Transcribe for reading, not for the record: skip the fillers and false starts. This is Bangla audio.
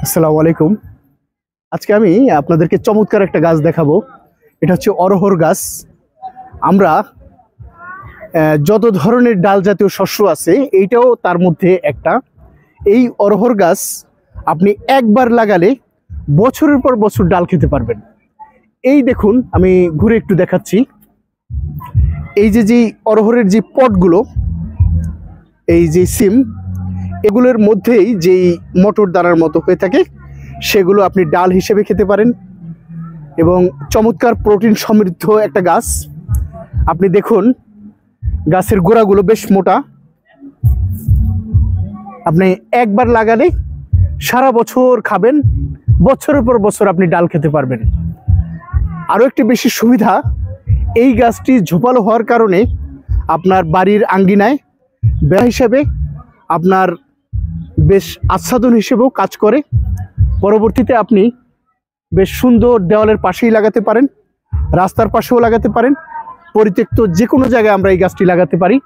আসসালামু আলাইকুম। আজকে আমি আপনাদেরকে চমৎকার একটা গাছ দেখাবো। এটা হচ্ছে অরহর গাছ। আমরা যত ধরনের ডাল জাতীয় শস্য আছে এইটাও তার মধ্যে একটা। এই অরহর গাছ আপনি একবার লাগালে বছরের পর বছর ডাল খেতে পারবেন। এই দেখুন, আমি ঘুরে একটু দেখাচ্ছি। এই যে অরহরের যে পটগুলো, এই যে সিম, এগুলোর মধ্যেই যেই মটর দানার মতো হয়ে থাকে সেগুলো আপনি ডাল হিসেবে খেতে পারেন এবং চমৎকার প্রোটিন সমৃদ্ধ একটা গাছ। আপনি দেখুন গাছের গোড়াগুলো বেশ মোটা। আপনি একবার লাগালে সারা বছর খাবেন, বছরের পর বছর আপনি ডাল খেতে পারবেন। আরও একটি বেশি সুবিধা, এই গাছটি ঝোপালো হওয়ার কারণে আপনার বাড়ির আঙ্গিনায় বেড়া হিসেবে আপনার বেশ আচ্ছাদন হিসেবেও কাজ করে। পরবর্তীতে আপনি বেশ সুন্দর দেওয়ালের পাশেই লাগাতে পারেন, রাস্তার পাশেও লাগাতে পারেন, পরিত্যক্ত যে কোনো জায়গায় আমরা এই গাছটি লাগাতে পারি।